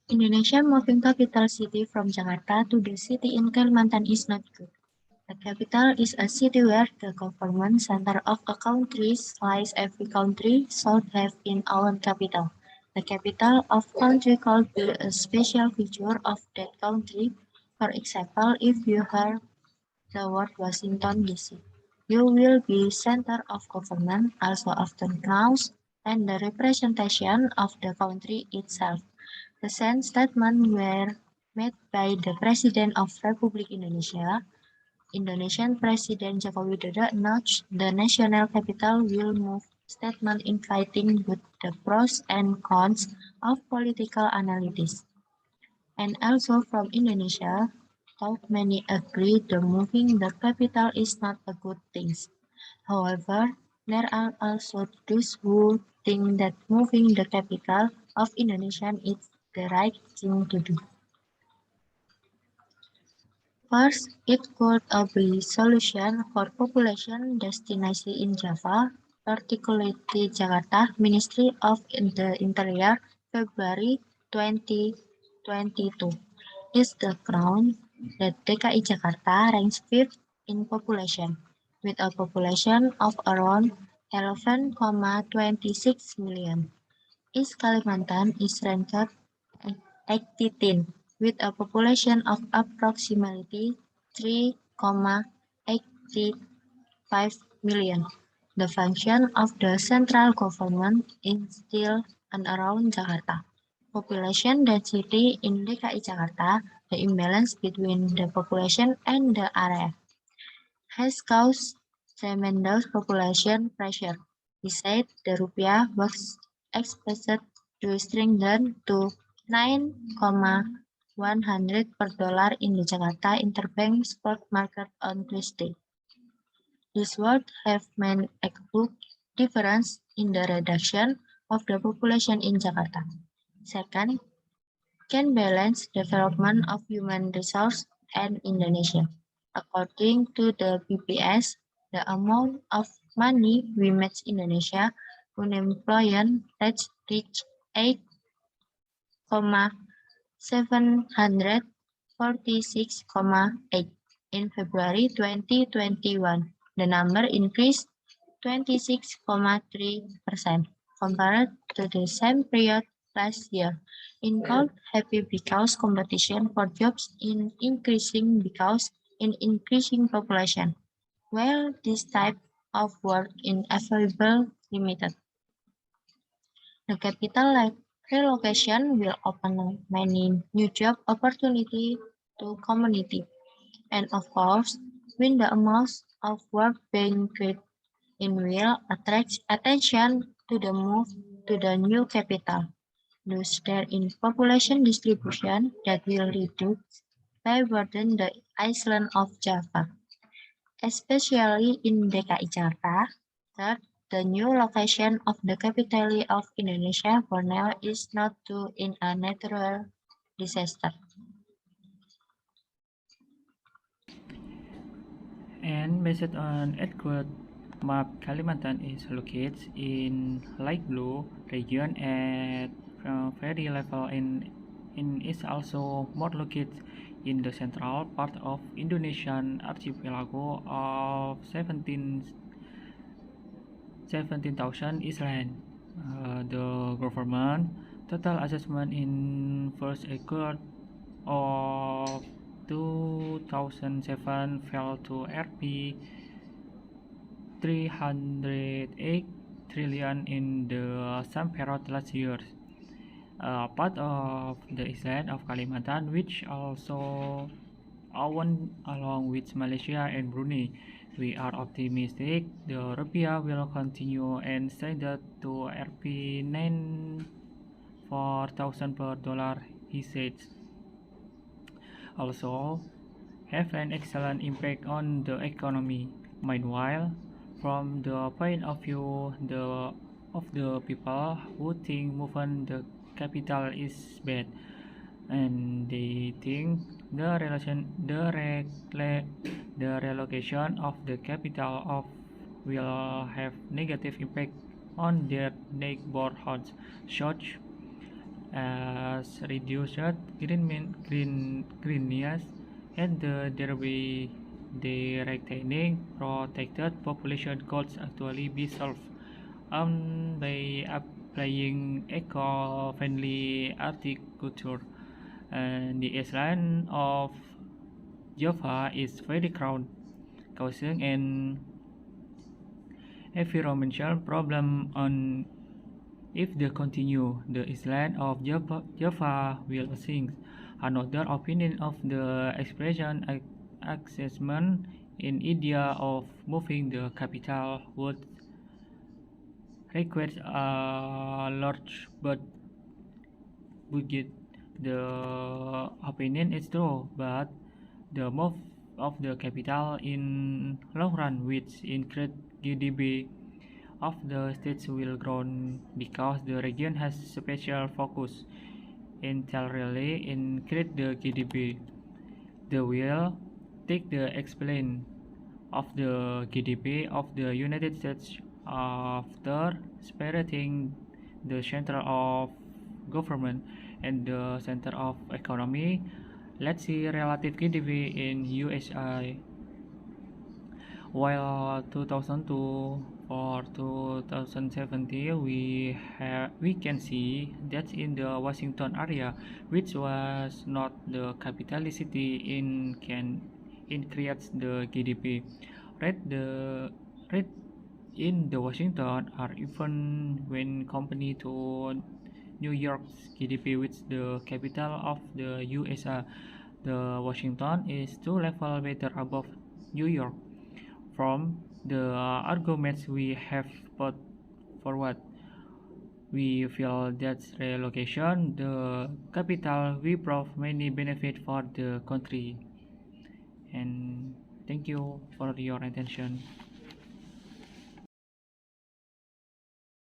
Indonesia moving capital city from Jakarta to the city in Kalimantan is not good. The capital is a city where the government center of a country lies. Every country should have its own capital. The capital of country could be a special feature of that country. For example, if you heard the word Washington DC, you will be center of government, also often crowns, and the representation of the country itself. The same statement were made by the President of Republik Indonesia. Indonesian President Joko Widodo announced the national capital will move statement inviting with the pros and cons of political analysis. And also from Indonesia, though many agree the moving the capital is not a good thing. However, there are also those who think that moving the capital of Indonesia is the right thing to do. First, it could be solution for population destination in Java, particularly Jakarta. Ministry of the Interior, February 2022, is the crown that DKI Jakarta ranks fifth in population, with a population of around 11,26 million. East Kalimantan is ranked 18th with a population of approximately 3,85 million. The function of the central government is still and around Jakarta. Population density in DKI Jakarta, the imbalance between the population and the area, has caused tremendous population pressure. He said the rupiah was expected to strengthen to 9,100 per dollar in the Jakarta Interbank Spot Market on Tuesday. This would have made a huge difference in the reduction of the population in Jakarta. Second, can balance development of human resource and Indonesia. According to the BPS, the amount of money we match Indonesia unemployment rate reached 8,746,8 in February 2021. The number increased 26,3% compared to the same period last year. In part, happy because competition for jobs in increasing because in increasing population. While this type of work is available limited, the capital relocation will open many new job opportunities to community, and of course, when the amount of work being created in will attract attention to the move to the new capital. Thus, there in population distribution that will reduce by burden the island of Java, especially in DKI Jakarta. Third, the new location of the capital of Indonesia, Borneo, is not due in a natural disaster. And based on earthquake map, Kalimantan is located in light blue region at very level in is also more located in the central part of Indonesian archipelago of 17,000 islands. The government total assessment in first quarter of 2007 fell to Rp 308 trillion in the same period last year. Part of the island of Kalimantan, which also owned along with Malaysia and Brunei. We are optimistic the rupiah will continue and strengthen to Rp 9,400 per dollar, he said. Also, have an excellent impact on the economy. Meanwhile, from the point of view of the people who think moving the capital is bad, and they think the relocation of the capital of will have negative impact on their neighborhoods. Such as reduced greenness and thereby the retaining protected population could actually be solved by applying eco-friendly horticulture. And the island of Java is very crowded, causing an environmental problem on if they continue. The island of Java will sink. Another opinion of the expression assessment in idea of moving the capital would require a large budget. The opinion is true, but the move of the capital in long run, which increase GDP of the states will grow because the region has special focus entirely increase the GDP. The will take the explain of the GDP of the United States after separating the center of government and the center of economy. Let's see relative GDP in USA. While 2002 or 2017, we can see that in the Washington area, which was not the capital city, can increase the GDP. Rate in the Washington are even when compared to New York's GDP, which the capital of the USA. The Washington is two level better above New York. From the arguments we have put forward, we feel that relocation the capital will provide many benefit for the country. And thank you for your attention.